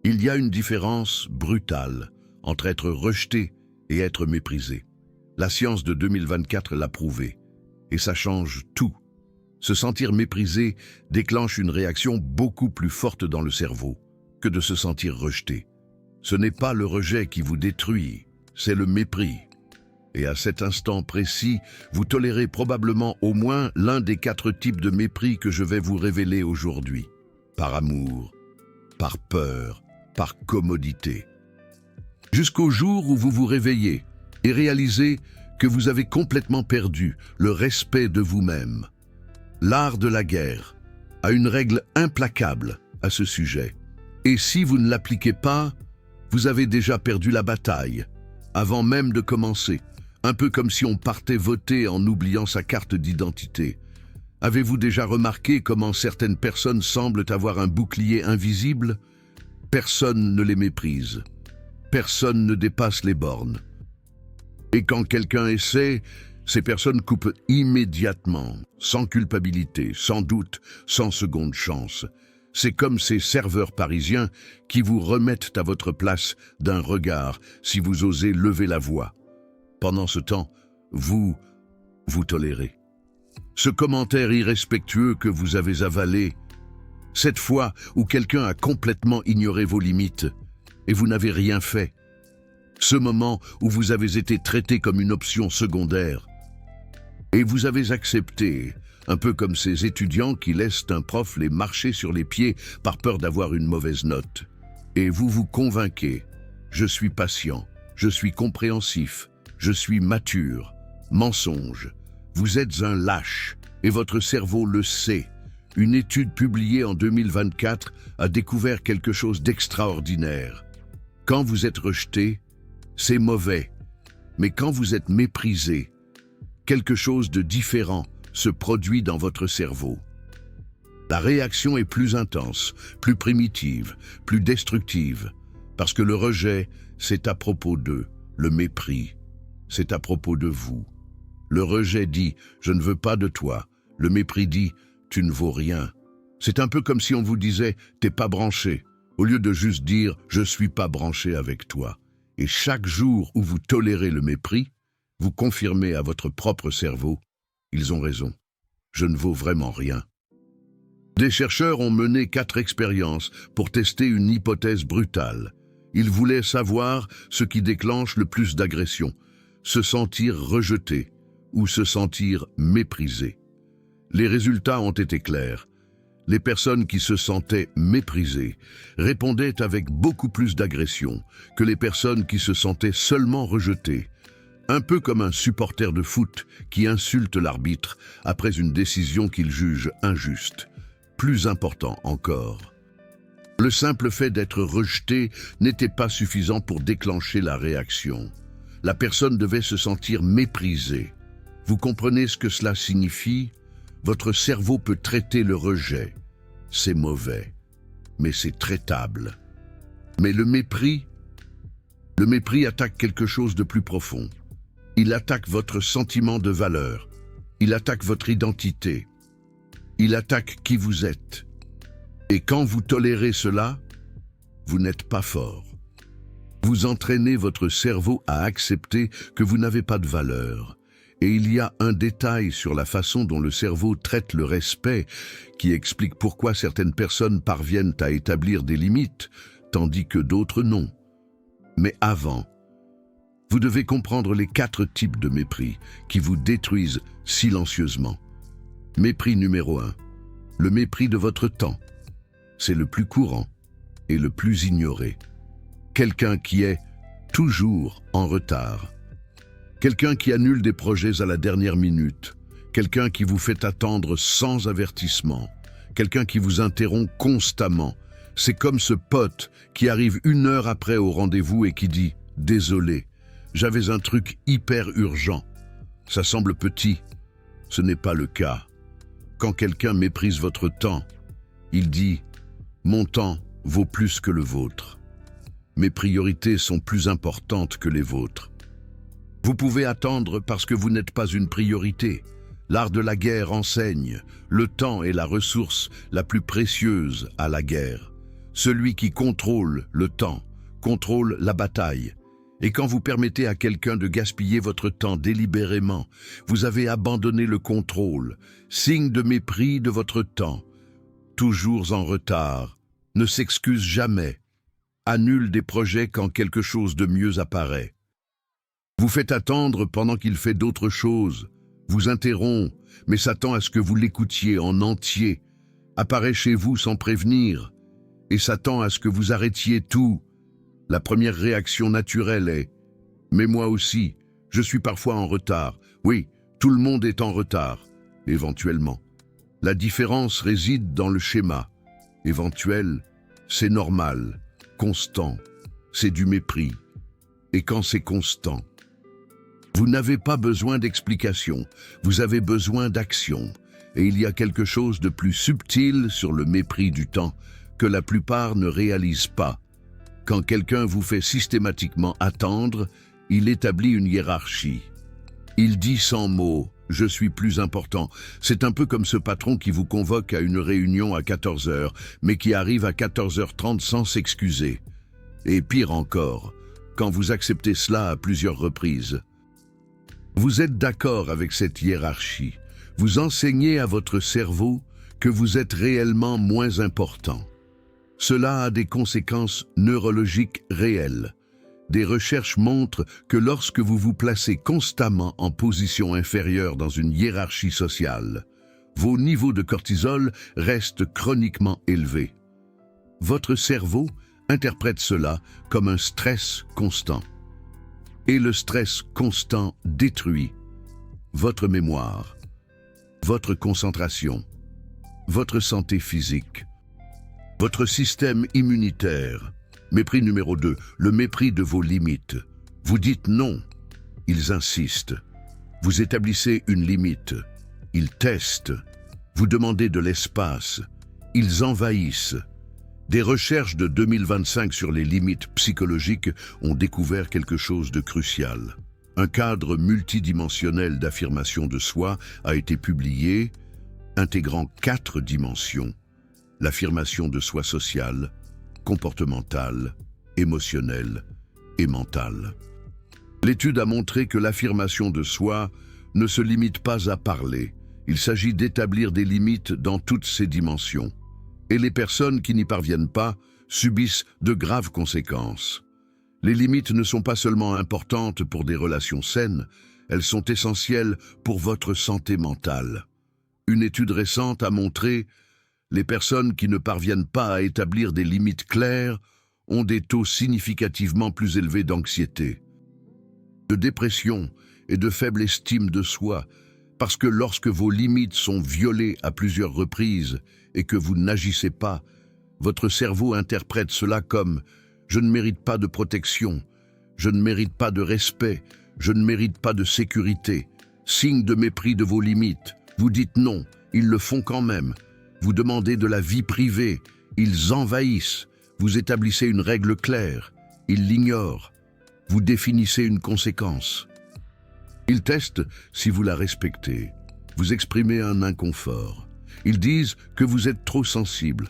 Il y a une différence brutale entre être rejeté et être méprisé. La science de 2024 l'a prouvé, et ça change tout. Se sentir méprisé déclenche une réaction beaucoup plus forte dans le cerveau que de se sentir rejeté. Ce n'est pas le rejet qui vous détruit, c'est le mépris. Et à cet instant précis, vous tolérez probablement au moins l'un des 4 types de mépris que je vais vous révéler aujourd'hui. Par amour, par peur, par commodité. Jusqu'au jour où vous vous réveillez et réalisez que vous avez complètement perdu le respect de vous-même. L'art de la guerre a une règle implacable à ce sujet. Et si vous ne l'appliquez pas, vous avez déjà perdu la bataille, avant même de commencer. Un peu comme si on partait voter en oubliant sa carte d'identité. Avez-vous déjà remarqué comment certaines personnes semblent avoir un bouclier invisible? Personne ne les méprise. Personne ne dépasse les bornes. Et quand quelqu'un essaie, ces personnes coupent immédiatement, sans culpabilité, sans doute, sans seconde chance. C'est comme ces serveurs parisiens qui vous remettent à votre place d'un regard si vous osez lever la voix. Pendant ce temps, vous tolérez. Ce commentaire irrespectueux que vous avez avalé, cette fois où quelqu'un a complètement ignoré vos limites et vous n'avez rien fait, ce moment où vous avez été traité comme une option secondaire, et vous avez accepté, un peu comme ces étudiants qui laissent un prof les marcher sur les pieds par peur d'avoir une mauvaise note. Et vous vous convainquez, je suis patient, je suis compréhensif, je suis mature. Mensonge. Vous êtes un lâche et votre cerveau le sait. Une étude publiée en 2024 a découvert quelque chose d'extraordinaire. Quand vous êtes rejeté, c'est mauvais. Mais quand vous êtes méprisé, quelque chose de différent se produit dans votre cerveau. La réaction est plus intense, plus primitive, plus destructive, parce que le rejet, c'est à propos d'eux, le mépris, c'est à propos de vous. Le rejet dit « je ne veux pas de toi », le mépris dit « tu ne vaux rien ». C'est un peu comme si on vous disait « t'es pas branché », au lieu de juste dire « je suis pas branché avec toi ». Et chaque jour où vous tolérez le mépris, vous confirmez à votre propre cerveau « ils ont raison, je ne vaux vraiment rien ». Des chercheurs ont mené 4 expériences pour tester une hypothèse brutale. Ils voulaient savoir ce qui déclenche le plus d'agression, se sentir rejeté ou se sentir méprisé. Les résultats ont été clairs. Les personnes qui se sentaient méprisées répondaient avec beaucoup plus d'agression que les personnes qui se sentaient seulement rejetées. Un peu comme un supporter de foot qui insulte l'arbitre après une décision qu'il juge injuste. Plus important encore, le simple fait d'être rejeté n'était pas suffisant pour déclencher la réaction. La personne devait se sentir méprisée. Vous comprenez ce que cela signifie? Votre cerveau peut traiter le rejet. C'est mauvais, mais c'est traitable. Mais le mépris attaque quelque chose de plus profond. Il attaque votre sentiment de valeur. Il attaque votre identité. Il attaque qui vous êtes. Et quand vous tolérez cela, vous n'êtes pas fort. Vous entraînez votre cerveau à accepter que vous n'avez pas de valeur. Et il y a un détail sur la façon dont le cerveau traite le respect qui explique pourquoi certaines personnes parviennent à établir des limites, tandis que d'autres non. Mais avant, vous devez comprendre les 4 types de mépris qui vous détruisent silencieusement. Mépris numéro 1. Le mépris de votre temps. C'est le plus courant et le plus ignoré. Quelqu'un qui est toujours en retard. Quelqu'un qui annule des projets à la dernière minute. Quelqu'un qui vous fait attendre sans avertissement. Quelqu'un qui vous interrompt constamment. C'est comme ce pote qui arrive 1 heure après au rendez-vous et qui dit « Désolé, j'avais un truc hyper urgent ». Ça semble petit. Ce n'est pas le cas. Quand quelqu'un méprise votre temps, il dit « Mon temps vaut plus que le vôtre. Mes priorités sont plus importantes que les vôtres. » Vous pouvez attendre parce que vous n'êtes pas une priorité. L'art de la guerre enseigne. Le temps est la ressource la plus précieuse à la guerre. celui qui contrôle le temps, contrôle la bataille. Et quand vous permettez à quelqu'un de gaspiller votre temps délibérément, vous avez abandonné le contrôle, signe de mépris de votre temps. Toujours en retard, ne s'excuse jamais, annule des projets quand quelque chose de mieux apparaît. Vous faites attendre pendant qu'il fait d'autres choses, vous interrompt, mais s'attend à ce que vous l'écoutiez en entier, apparaît chez vous sans prévenir, et s'attend à ce que vous arrêtiez tout. La première réaction naturelle est « Mais moi aussi, je suis parfois en retard. » Oui, tout le monde est en retard, éventuellement. La différence réside dans le schéma. Éventuel, c'est normal. Constant, c'est du mépris. Et quand c'est constant, vous n'avez pas besoin d'explication, vous avez besoin d'action. Et il y a quelque chose de plus subtil sur le mépris du temps que la plupart ne réalisent pas. Quand quelqu'un vous fait systématiquement attendre, il établit une hiérarchie. Il dit sans mots « je suis plus important ». C'est un peu comme ce patron qui vous convoque à une réunion à 14 heures, mais qui arrive à 14h30 sans s'excuser. Et pire encore, quand vous acceptez cela à plusieurs reprises. Vous êtes d'accord avec cette hiérarchie. Vous enseignez à votre cerveau que vous êtes réellement moins important. Cela a des conséquences neurologiques réelles. Des recherches montrent que lorsque vous vous placez constamment en position inférieure dans une hiérarchie sociale, vos niveaux de cortisol restent chroniquement élevés. Votre cerveau interprète cela comme un stress constant. Et le stress constant détruit votre mémoire, votre concentration, votre santé physique, votre système immunitaire. Mépris numéro 2, le mépris de vos limites. Vous dites non, ils insistent. Vous établissez une limite, ils testent. Vous demandez de l'espace, ils envahissent. Des recherches de 2025 sur les limites psychologiques ont découvert quelque chose de crucial. Un cadre multidimensionnel d'affirmation de soi a été publié, intégrant 4 dimensions. L'affirmation de soi sociale, comportementale, émotionnelle et mentale. L'étude a montré que l'affirmation de soi ne se limite pas à parler. Il s'agit d'établir des limites dans toutes ces dimensions. Et les personnes qui n'y parviennent pas subissent de graves conséquences. Les limites ne sont pas seulement importantes pour des relations saines, elles sont essentielles pour votre santé mentale. Une étude récente a montré les personnes qui ne parviennent pas à établir des limites claires ont des taux significativement plus élevés d'anxiété, de dépression et de faible estime de soi, parce que lorsque vos limites sont violées à plusieurs reprises et que vous n'agissez pas, votre cerveau interprète cela comme « je ne mérite pas de protection, je ne mérite pas de respect, je ne mérite pas de sécurité », signe de mépris de vos limites. Vous dites non, ils le font quand même. Vous demandez de la vie privée, ils envahissent. Vous établissez une règle claire, ils l'ignorent. Vous définissez une conséquence. Ils testent si vous la respectez. Vous exprimez un inconfort. Ils disent que vous êtes trop sensible.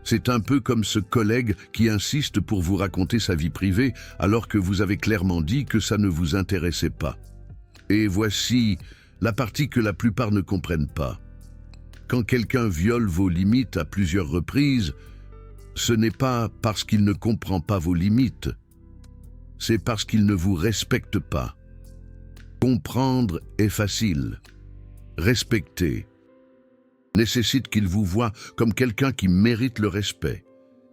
C'est un peu comme ce collègue qui insiste pour vous raconter sa vie privée alors que vous avez clairement dit que ça ne vous intéressait pas. Et voici la partie que la plupart ne comprennent pas. Quand quelqu'un viole vos limites à plusieurs reprises, ce n'est pas parce qu'il ne comprend pas vos limites, c'est parce qu'il ne vous respecte pas. Comprendre est facile. Respecter nécessite qu'il vous voie comme quelqu'un qui mérite le respect.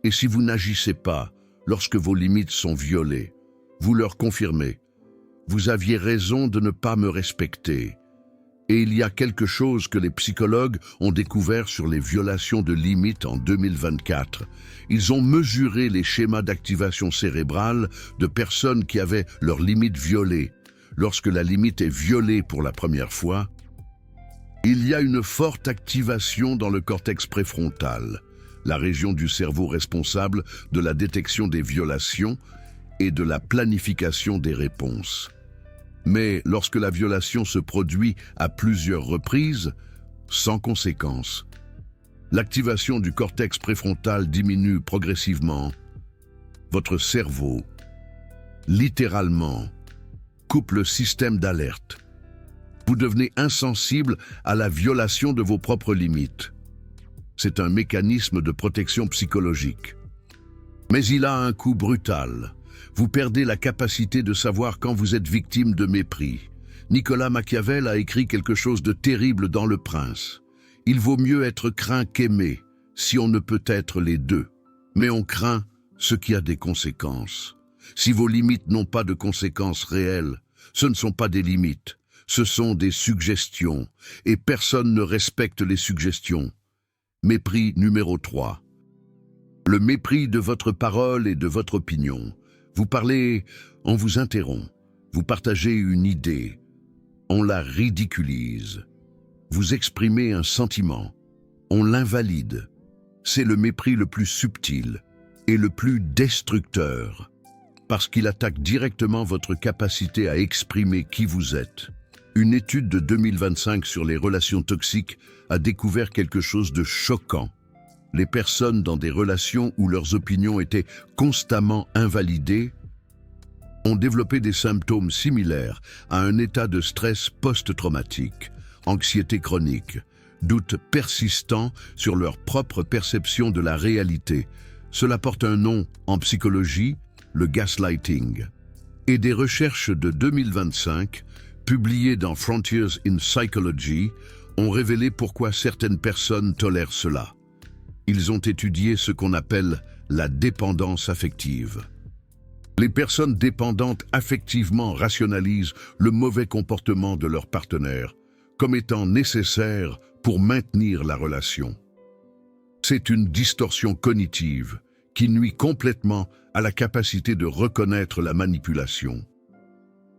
Et si vous n'agissez pas lorsque vos limites sont violées, vous leur confirmez « Vous aviez raison de ne pas me respecter ». Et il y a quelque chose que les psychologues ont découvert sur les violations de limites en 2024. Ils ont mesuré les schémas d'activation cérébrale de personnes qui avaient leurs limites violées. Lorsque la limite est violée pour la première fois, il y a une forte activation dans le cortex préfrontal, la région du cerveau responsable de la détection des violations et de la planification des réponses. Mais lorsque la violation se produit à plusieurs reprises, sans conséquence, L'activation du cortex préfrontal diminue progressivement. Votre cerveau, littéralement, coupe le système d'alerte. Vous devenez insensible à la violation de vos propres limites. C'est un mécanisme de protection psychologique. Mais il a un coût brutal. Vous perdez la capacité de savoir quand vous êtes victime de mépris. Nicolas Machiavel a écrit quelque chose de terrible dans Le Prince. Il vaut mieux être craint qu'aimé, si on ne peut être les deux. Mais on craint ce qui a des conséquences. Si vos limites n'ont pas de conséquences réelles, ce ne sont pas des limites, ce sont des suggestions, et personne ne respecte les suggestions. Mépris numéro 3. Le mépris de votre parole et de votre opinion. Vous parlez, on vous interrompt. Vous partagez une idée. On la ridiculise. Vous exprimez un sentiment. On l'invalide. C'est le mépris le plus subtil et le plus destructeur, parce qu'il attaque directement votre capacité à exprimer qui vous êtes. Une étude de 2025 sur les relations toxiques a découvert quelque chose de choquant. Les personnes dans des relations où leurs opinions étaient constamment invalidées ont développé des symptômes similaires à un état de stress post-traumatique, anxiété chronique, doute persistant sur leur propre perception de la réalité. Cela porte un nom en psychologie, le gaslighting. Et des recherches de 2025, publiées dans Frontiers in Psychology, ont révélé pourquoi certaines personnes tolèrent cela. Ils ont étudié ce qu'on appelle la dépendance affective. Les personnes dépendantes affectivement rationalisent le mauvais comportement de leur partenaire comme étant nécessaire pour maintenir la relation. C'est une distorsion cognitive qui nuit complètement à la capacité de reconnaître la manipulation.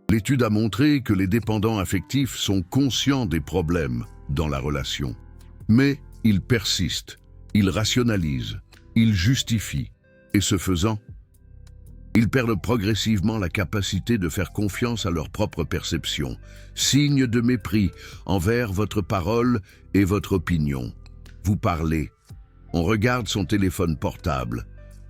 L'étude a montré que les dépendants affectifs sont conscients des problèmes dans la relation, mais ils persistent, ils rationalisent, ils justifient, et ce faisant, ils perdent progressivement la capacité de faire confiance à leur propre perception, signe de mépris envers votre parole et votre opinion. Vous parlez, on regarde son téléphone portable,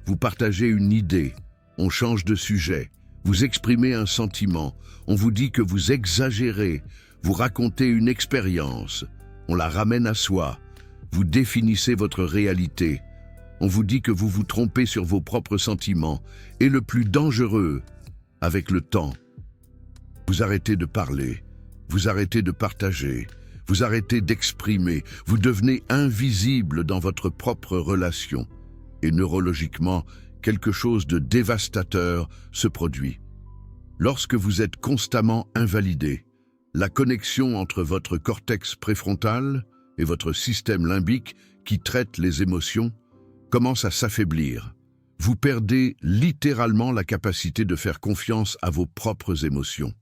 vous partagez une idée, on change de sujet, vous exprimez un sentiment, on vous dit que vous exagérez, vous racontez une expérience, on la ramène à soi, vous définissez votre réalité. On vous dit que vous vous trompez sur vos propres sentiments, et le plus dangereux, avec le temps, vous arrêtez de parler, vous arrêtez de partager, vous arrêtez d'exprimer, vous devenez invisible dans votre propre relation, et neurologiquement, quelque chose de dévastateur se produit. Lorsque vous êtes constamment invalidé, la connexion entre votre cortex préfrontal et votre système limbique qui traite les émotions commence à s'affaiblir. Vous perdez littéralement la capacité de faire confiance à vos propres émotions.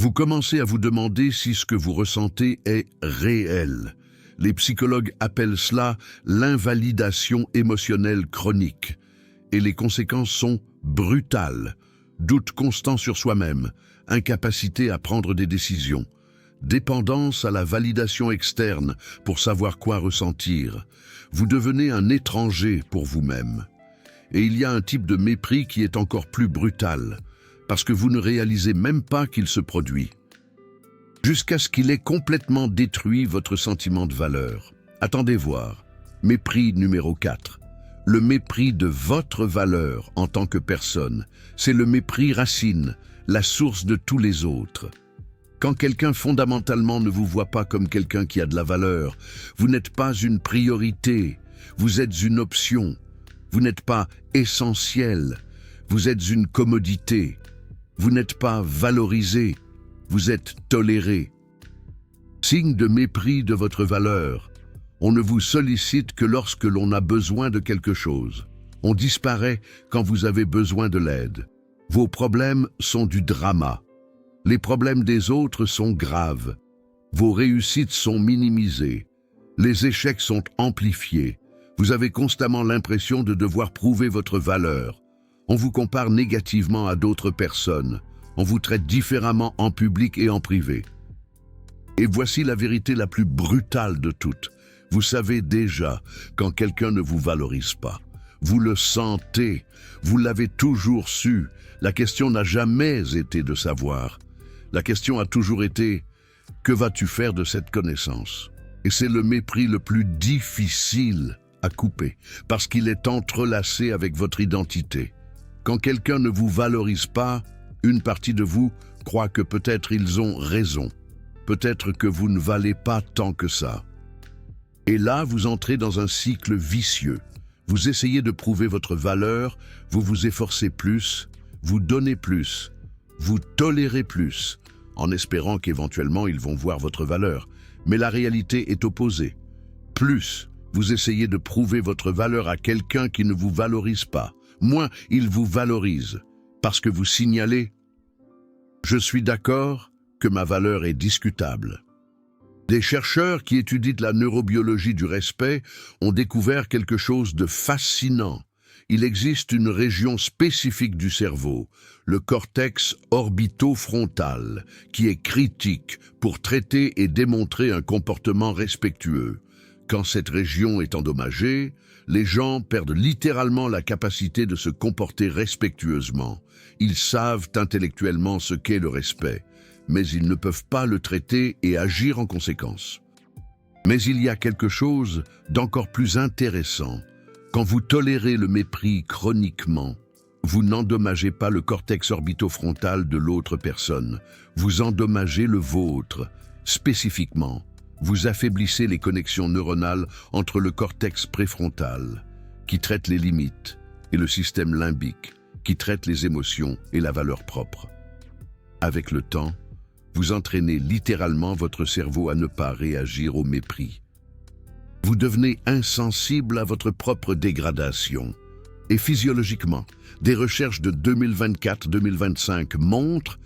Vous commencez à vous demander si ce que vous ressentez est réel. Les psychologues appellent cela l'invalidation émotionnelle chronique. Et les conséquences sont brutales. Doute constant sur soi-même, incapacité à prendre des décisions, dépendance à la validation externe pour savoir quoi ressentir. Vous devenez un étranger pour vous-même. Et il y a un type de mépris qui est encore plus brutal, parce que vous ne réalisez même pas qu'il se produit, jusqu'à ce qu'il ait complètement détruit votre sentiment de valeur. Attendez voir. Mépris numéro 4. Le mépris de votre valeur en tant que personne. C'est le mépris racine, la source de tous les autres. Quand quelqu'un fondamentalement ne vous voit pas comme quelqu'un qui a de la valeur, vous n'êtes pas une priorité, vous êtes une option, vous n'êtes pas essentiel, vous êtes une commodité, vous n'êtes pas valorisé, vous êtes toléré. Signe de mépris de votre valeur, on ne vous sollicite que lorsque l'on a besoin de quelque chose. On disparaît quand vous avez besoin de l'aide. Vos problèmes sont du drama. Les problèmes des autres sont graves. Vos réussites sont minimisées. Les échecs sont amplifiés. Vous avez constamment l'impression de devoir prouver votre valeur. On vous compare négativement à d'autres personnes. On vous traite différemment en public et en privé. Et voici la vérité la plus brutale de toutes. Vous savez déjà quand quelqu'un ne vous valorise pas. Vous le sentez, vous l'avez toujours su. La question n'a jamais été de savoir. La question a toujours été « Que vas-tu faire de cette connaissance ?» Et c'est le mépris le plus difficile à couper, parce qu'il est entrelacé avec votre identité. Quand quelqu'un ne vous valorise pas, une partie de vous croit que peut-être ils ont raison. Peut-être que vous ne valez pas tant que ça. Et là, vous entrez dans un cycle vicieux. Vous essayez de prouver votre valeur, vous vous efforcez plus, vous donnez plus, vous tolérez plus, en espérant qu'éventuellement ils vont voir votre valeur. Mais la réalité est opposée. Plus vous essayez de prouver votre valeur à quelqu'un qui ne vous valorise pas, moins il vous valorise, parce que vous signalez « Je suis d'accord que ma valeur est discutable ». Des chercheurs qui étudient la neurobiologie du respect ont découvert quelque chose de fascinant. Il existe une région spécifique du cerveau, le cortex orbitofrontal, qui est critique pour traiter et démontrer un comportement respectueux. Quand cette région est endommagée, les gens perdent littéralement la capacité de se comporter respectueusement. Ils savent intellectuellement ce qu'est le respect, mais ils ne peuvent pas le traiter et agir en conséquence. Mais il y a quelque chose d'encore plus intéressant. Quand vous tolérez le mépris chroniquement, vous n'endommagez pas le cortex orbitofrontal de l'autre personne, vous endommagez le vôtre. Spécifiquement, vous affaiblissez les connexions neuronales entre le cortex préfrontal, qui traite les limites, et le système limbique, qui traite les émotions et la valeur propre. Avec le temps, vous entraînez littéralement votre cerveau à ne pas réagir au mépris. Vous devenez insensible à votre propre dégradation. Et physiologiquement, des recherches de 2024-2025 montrent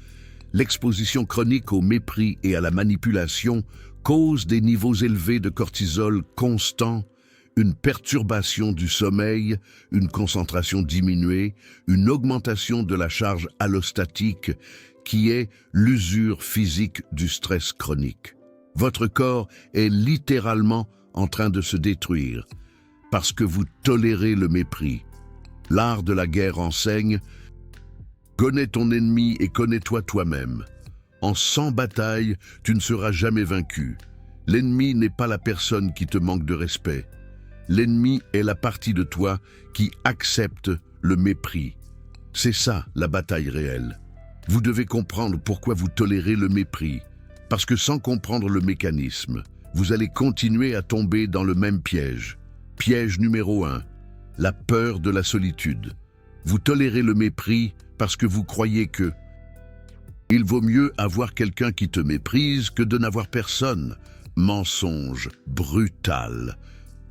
l'exposition chronique au mépris et à la manipulation cause des niveaux élevés de cortisol constants, une perturbation du sommeil, une concentration diminuée, une augmentation de la charge allostatique qui est l'usure physique du stress chronique. Votre corps est littéralement en train de se détruire parce que vous tolérez le mépris. L'art de la guerre enseigne « Connais ton ennemi et connais-toi toi-même. En 100 batailles, tu ne seras jamais vaincu. L'ennemi n'est pas la personne qui te manque de respect. L'ennemi est la partie de toi qui accepte le mépris. C'est ça la bataille réelle. Vous devez comprendre pourquoi vous tolérez le mépris, parce que sans comprendre le mécanisme, vous allez continuer à tomber dans le même piège. Piège numéro 1, la peur de la solitude. Vous tolérez le mépris parce que vous croyez que il vaut mieux avoir quelqu'un qui te méprise que de n'avoir personne. Mensonge brutal.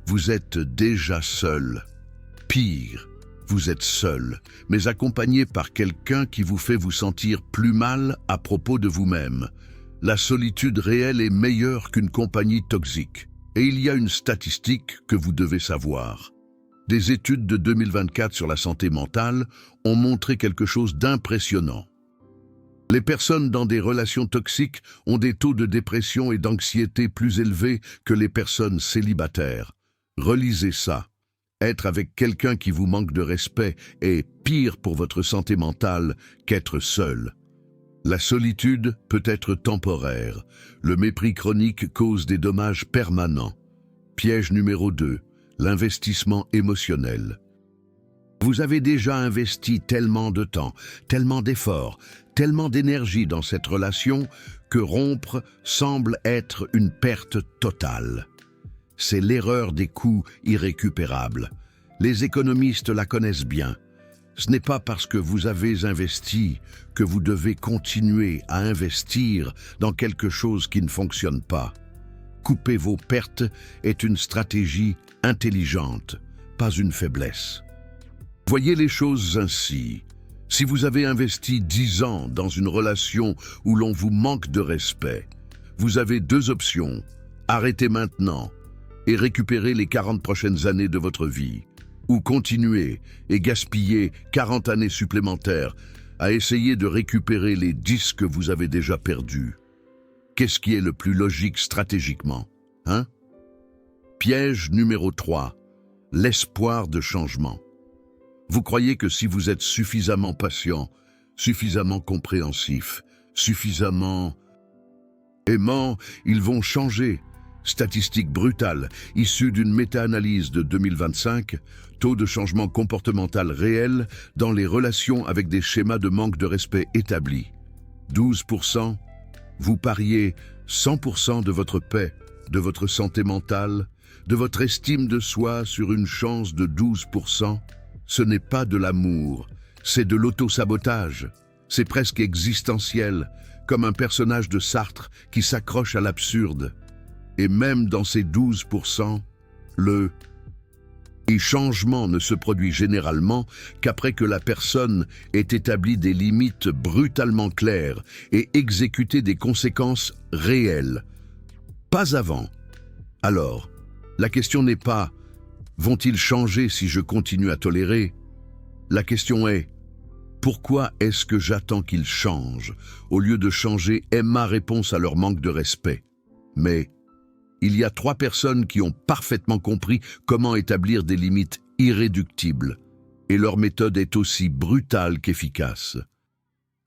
Vous êtes déjà seul. Pire, vous êtes seul, mais accompagné par quelqu'un qui vous fait vous sentir plus mal à propos de vous-même. La solitude réelle est meilleure qu'une compagnie toxique. Et il y a une statistique que vous devez savoir. Des études de 2024 sur la santé mentale ont montré quelque chose d'impressionnant. Les personnes dans des relations toxiques ont des taux de dépression et d'anxiété plus élevés que les personnes célibataires. Relisez ça. Être avec quelqu'un qui vous manque de respect est pire pour votre santé mentale qu'être seul. La solitude peut être temporaire. Le mépris chronique cause des dommages permanents. Piège numéro 2, l'investissement émotionnel. Vous avez déjà investi tellement de temps, tellement d'efforts, tellement d'énergie dans cette relation que rompre semble être une perte totale. C'est l'erreur des coûts irrécupérables. Les économistes la connaissent bien. Ce n'est pas parce que vous avez investi que vous devez continuer à investir dans quelque chose qui ne fonctionne pas. Couper vos pertes est une stratégie intelligente, pas une faiblesse. Voyez les choses ainsi. Si vous avez investi 10 ans dans une relation où l'on vous manque de respect, vous avez 2 options. Arrêtez maintenant et récupérer les 40 prochaines années de votre vie, ou continuer et gaspiller 40 années supplémentaires à essayer de récupérer les 10 que vous avez déjà perdus. Qu'est-ce qui est le plus logique stratégiquement, hein? Piège numéro 3. L'espoir de changement. Vous croyez que si vous êtes suffisamment patient, suffisamment compréhensif, suffisamment aimant, ils vont changer. Statistique brutale, issue d'une méta-analyse de 2025, taux de changement comportemental réel dans les relations avec des schémas de manque de respect établis. 12%, vous pariez 100% de votre paix, de votre santé mentale, de votre estime de soi sur une chance de 12%. Ce n'est pas de l'amour, c'est de l'auto-sabotage. C'est presque existentiel, comme un personnage de Sartre qui s'accroche à l'absurde. Et même dans ces 12%, le changement ne se produit généralement qu'après que la personne ait établi des limites brutalement claires et exécuté des conséquences réelles. Pas avant. Alors, la question n'est pas « vont-ils changer si je continue à tolérer ?» La question est « pourquoi est-ce que j'attends qu'ils changent au lieu de changer est ma réponse à leur manque de respect ?» Mais il y a 3 personnes qui ont parfaitement compris comment établir des limites irréductibles, et leur méthode est aussi brutale qu'efficace.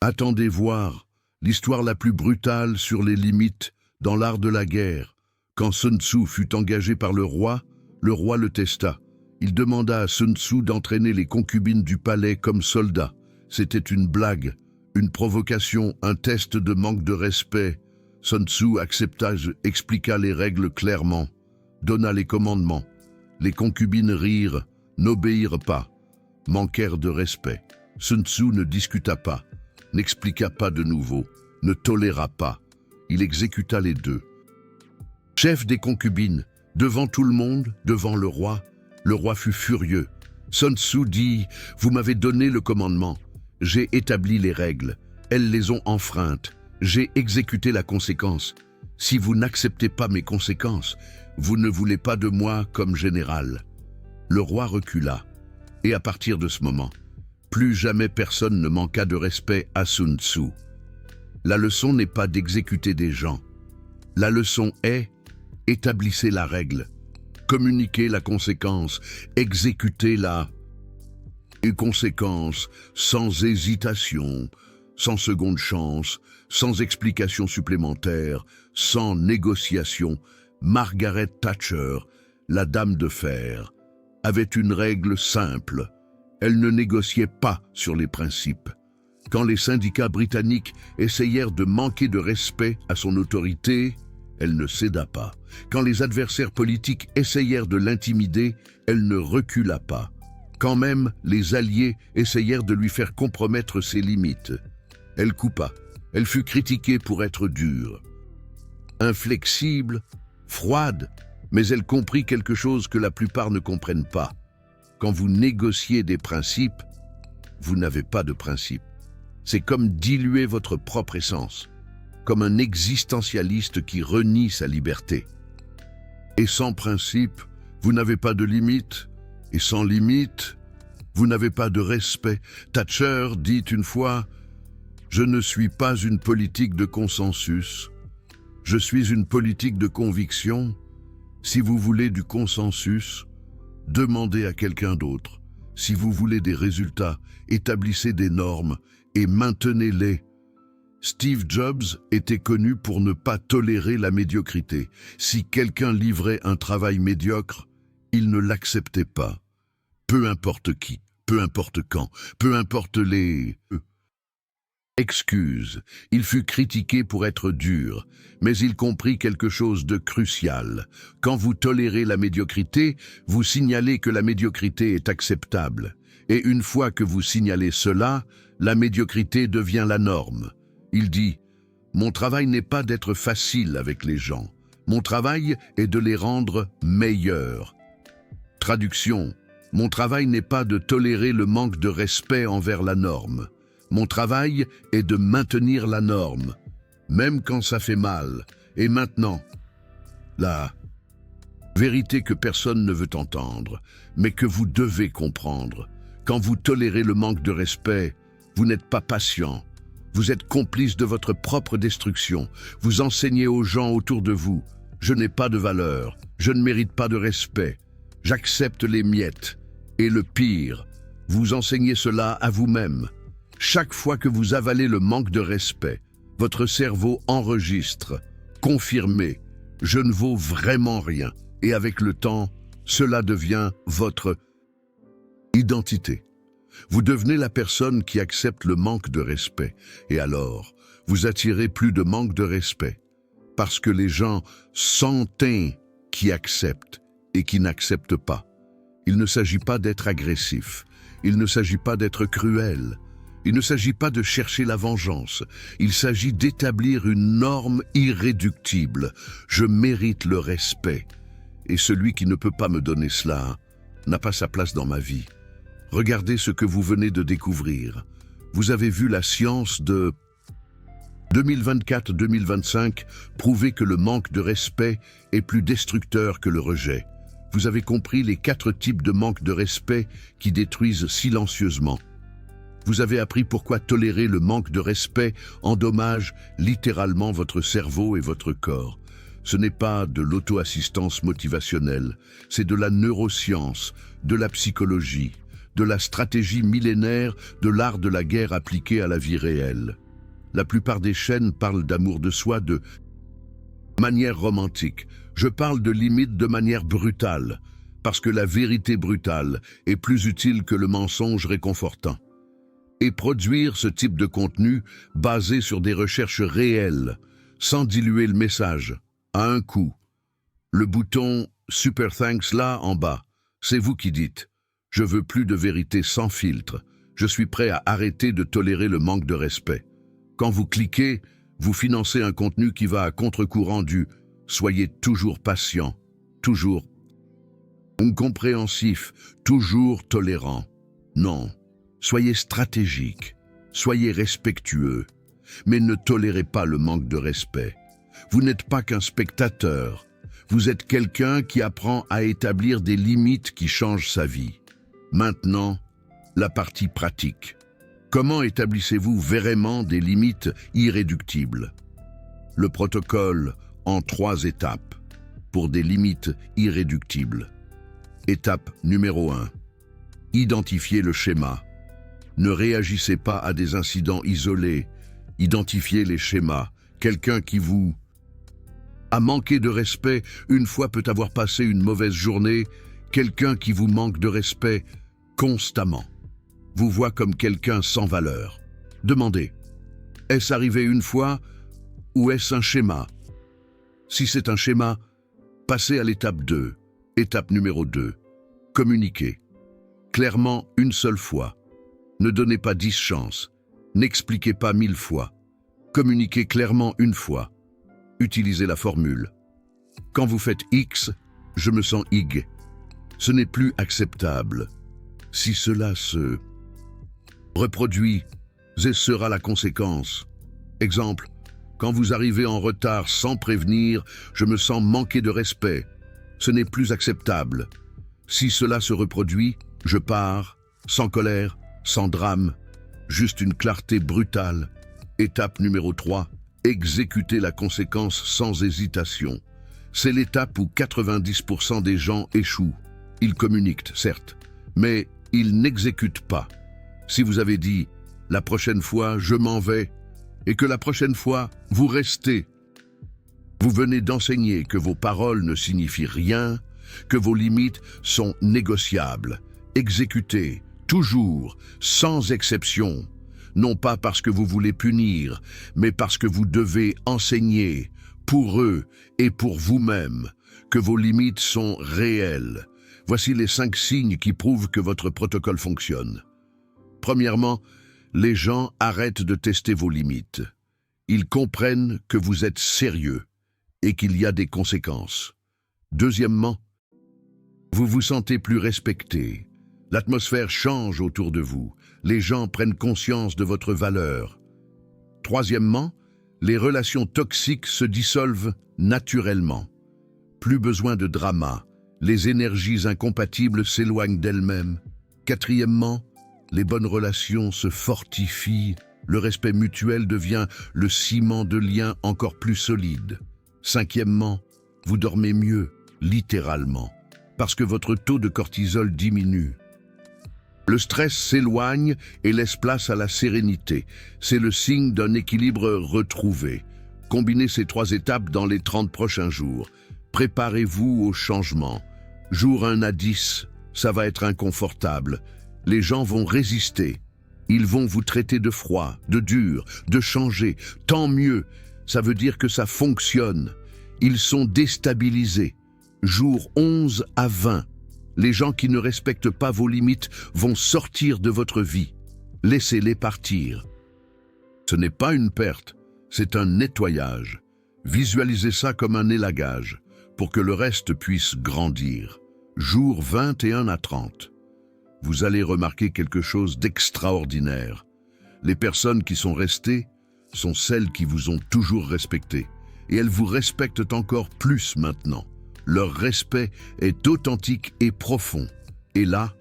Attendez voir l'histoire la plus brutale sur les limites dans l'art de la guerre. Quand Sun Tzu fut engagé par le roi le testa. Il demanda à Sun Tzu d'entraîner les concubines du palais comme soldats. C'était une blague, une provocation, un test de manque de respect. Sun Tzu accepta, expliqua les règles clairement, donna les commandements. Les concubines rirent, n'obéirent pas, manquèrent de respect. Sun Tzu ne discuta pas, n'expliqua pas de nouveau, ne toléra pas. Il exécuta les 2. Chef des concubines, devant tout le monde, devant le roi fut furieux. Sun Tzu dit « Vous m'avez donné le commandement, j'ai établi les règles, elles les ont enfreintes. J'ai exécuté la conséquence. Si vous n'acceptez pas mes conséquences, vous ne voulez pas de moi comme général. » Le roi recula. Et à partir de ce moment, plus jamais personne ne manqua de respect à Sun Tzu. La leçon n'est pas d'exécuter des gens. La leçon est « établissez la règle, communiquez la conséquence, exécutez la conséquence sans hésitation, sans seconde chance, sans explication supplémentaire, sans négociation. » Margaret Thatcher, la dame de fer, avait une règle simple. Elle ne négociait pas sur les principes. Quand les syndicats britanniques essayèrent de manquer de respect à son autorité, elle ne céda pas. Quand les adversaires politiques essayèrent de l'intimider, elle ne recula pas. Quand même les alliés essayèrent de lui faire compromettre ses limites, elle coupa. Elle fut critiquée pour être dure, inflexible, froide, mais elle comprit quelque chose que la plupart ne comprennent pas. Quand vous négociez des principes, vous n'avez pas de principes. C'est comme diluer votre propre essence, comme un existentialiste qui renie sa liberté. Et sans principe, vous n'avez pas de limite, et sans limite, vous n'avez pas de respect. Thatcher dit une fois « Je ne suis pas une politique de consensus, je suis une politique de conviction. Si vous voulez du consensus, demandez à quelqu'un d'autre. Si vous voulez des résultats, établissez des normes et maintenez-les. » Steve Jobs était connu pour ne pas tolérer la médiocrité. Si quelqu'un livrait un travail médiocre, il ne l'acceptait pas. Peu importe qui, peu importe quand, peu importe les excuses. Il fut critiqué pour être dur, mais il comprit quelque chose de crucial. Quand vous tolérez la médiocrité, vous signalez que la médiocrité est acceptable. Et une fois que vous signalez cela, la médiocrité devient la norme. Il dit « Mon travail n'est pas d'être facile avec les gens. Mon travail est de les rendre meilleurs. » Traduction, mon travail n'est pas de tolérer le manque de respect envers la norme. Mon travail est de maintenir la norme, même quand ça fait mal. Et maintenant, la vérité que personne ne veut entendre, mais que vous devez comprendre. Quand vous tolérez le manque de respect, vous n'êtes pas patient. Vous êtes complice de votre propre destruction. Vous enseignez aux gens autour de vous Je n'ai pas de valeur, je ne mérite pas de respect, j'accepte les miettes. Et le pire, vous enseignez cela à vous-même. Chaque fois que vous avalez le manque de respect, votre cerveau enregistre, confirmé, je ne vaux vraiment rien. Et avec le temps, cela devient votre identité. Vous devenez la personne qui accepte le manque de respect. Et alors, vous attirez plus de manque de respect. Parce que les gens sentent qui acceptent et qui n'acceptent pas. Il ne s'agit pas d'être agressif. Il ne s'agit pas d'être cruel. Il ne s'agit pas de chercher la vengeance. Il s'agit d'établir une norme irréductible. Je mérite le respect. Et celui qui ne peut pas me donner cela n'a pas sa place dans ma vie. Regardez ce que vous venez de découvrir. Vous avez vu la science de 2024-2025 prouver que le manque de respect est plus destructeur que le rejet. Vous avez compris les 4 types de manque de respect qui détruisent silencieusement. Vous avez appris pourquoi tolérer le manque de respect endommage littéralement votre cerveau et votre corps. Ce n'est pas de l'auto-assistance motivationnelle, c'est de la neuroscience, de la psychologie, de la stratégie millénaire, de l'art de la guerre appliquée à la vie réelle. La plupart des chaînes parlent d'amour de soi de manière romantique. Je parle de limites de manière brutale, parce que la vérité brutale est plus utile que le mensonge réconfortant. Et produire ce type de contenu basé sur des recherches réelles, sans diluer le message, à un coup. Le bouton « Super Thanks » là en bas, c'est vous qui dites « Je veux plus de vérité sans filtre, je suis prêt à arrêter de tolérer le manque de respect ». Quand vous cliquez, vous financez un contenu qui va à contre-courant du « Soyez toujours patient, toujours compréhensif, toujours tolérant ». Non. Soyez stratégique, soyez respectueux, mais ne tolérez pas le manque de respect. Vous n'êtes pas qu'un spectateur, vous êtes quelqu'un qui apprend à établir des limites qui changent sa vie. Maintenant, la partie pratique. Comment établissez-vous vraiment des limites irréductibles? Le protocole en 3 étapes pour des limites irréductibles. Étape numéro 1. Identifiez le schéma. Ne réagissez pas à des incidents isolés. Identifiez les schémas. Quelqu'un qui vous a manqué de respect une fois peut avoir passé une mauvaise journée. Quelqu'un qui vous manque de respect constamment vous voit comme quelqu'un sans valeur. Demandez, est-ce arrivé une fois ou est-ce un schéma? Si c'est un schéma, passez à l'étape 2. Étape numéro 2. Communiquez. Clairement une seule fois. Ne donnez pas 10 chances. N'expliquez pas 1000 fois. Communiquez clairement une fois. Utilisez la formule. Quand vous faites X, je me sens Y. Ce n'est plus acceptable. Si cela se reproduit, ce sera la conséquence. Exemple, quand vous arrivez en retard sans prévenir, je me sens manquer de respect. Ce n'est plus acceptable. Si cela se reproduit, je pars, sans colère, sans drame, juste une clarté brutale. Étape numéro 3, exécuter la conséquence sans hésitation. C'est l'étape où 90% des gens échouent. Ils communiquent, certes, mais ils n'exécutent pas. Si vous avez dit « la prochaine fois, je m'en vais » et que la prochaine fois, vous restez, vous venez d'enseigner que vos paroles ne signifient rien, que vos limites sont négociables. Exécutez, toujours, sans exception, non pas parce que vous voulez punir, mais parce que vous devez enseigner, pour eux et pour vous-même, que vos limites sont réelles. Voici les 5 signes qui prouvent que votre protocole fonctionne. Premièrement, les gens arrêtent de tester vos limites. Ils comprennent que vous êtes sérieux et qu'il y a des conséquences. Deuxièmement, vous vous sentez plus respecté. L'atmosphère change autour de vous. Les gens prennent conscience de votre valeur. Troisièmement, les relations toxiques se dissolvent naturellement. Plus besoin de drama. Les énergies incompatibles s'éloignent d'elles-mêmes. Quatrièmement, les bonnes relations se fortifient. Le respect mutuel devient le ciment de liens encore plus solides. Cinquièmement, vous dormez mieux, littéralement, parce que votre taux de cortisol diminue. Le stress s'éloigne et laisse place à la sérénité. C'est le signe d'un équilibre retrouvé. Combinez ces 3 étapes dans les 30 prochains jours. Préparez-vous au changement. Jour 1 à 10, ça va être inconfortable. Les gens vont résister. Ils vont vous traiter de froid, de dur, de changer. Tant mieux, ça veut dire que ça fonctionne. Ils sont déstabilisés. Jour 11 à 20, les gens qui ne respectent pas vos limites vont sortir de votre vie. Laissez-les partir. Ce n'est pas une perte, c'est un nettoyage. Visualisez ça comme un élagage, pour que le reste puisse grandir. Jour 21 à 30. Vous allez remarquer quelque chose d'extraordinaire. Les personnes qui sont restées sont celles qui vous ont toujours respecté. Et elles vous respectent encore plus maintenant. Leur respect est authentique et profond. Et là,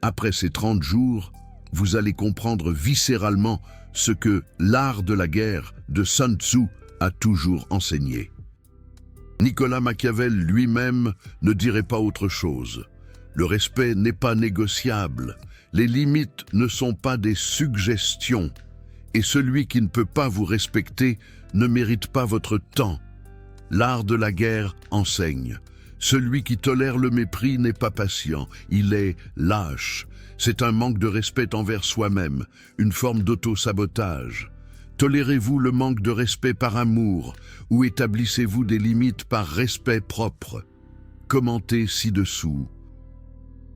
après ces 30 jours, vous allez comprendre viscéralement ce que l'art de la guerre de Sun Tzu a toujours enseigné. Nicolas Machiavel lui-même ne dirait pas autre chose. Le respect n'est pas négociable. Les limites ne sont pas des suggestions. Et celui qui ne peut pas vous respecter ne mérite pas votre temps. L'art de la guerre enseigne. Celui qui tolère le mépris n'est pas patient, il est lâche. C'est un manque de respect envers soi-même, une forme d'auto-sabotage. Tolérez-vous le manque de respect par amour ou établissez-vous des limites par respect propre? Commentez ci-dessous.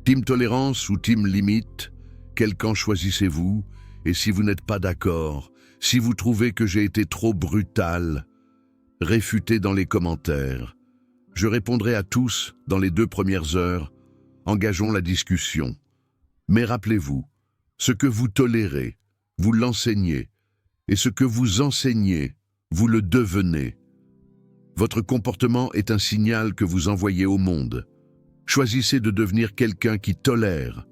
Team tolérance ou team limite? Quel camp choisissez-vous? Et si vous n'êtes pas d'accord, si vous trouvez que j'ai été trop brutal, réfutez dans les commentaires. Je répondrai à tous dans les 2 premières heures. Engageons la discussion. Mais rappelez-vous, ce que vous tolérez, vous l'enseignez, et ce que vous enseignez, vous le devenez. Votre comportement est un signal que vous envoyez au monde. Choisissez de devenir quelqu'un qui tolère,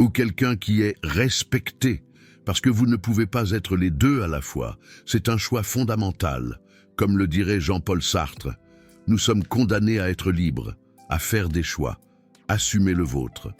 ou quelqu'un qui est respecté, parce que vous ne pouvez pas être les 2 à la fois. C'est un choix fondamental. Comme le dirait Jean-Paul Sartre, nous sommes condamnés à être libres, à faire des choix. Assumez le vôtre.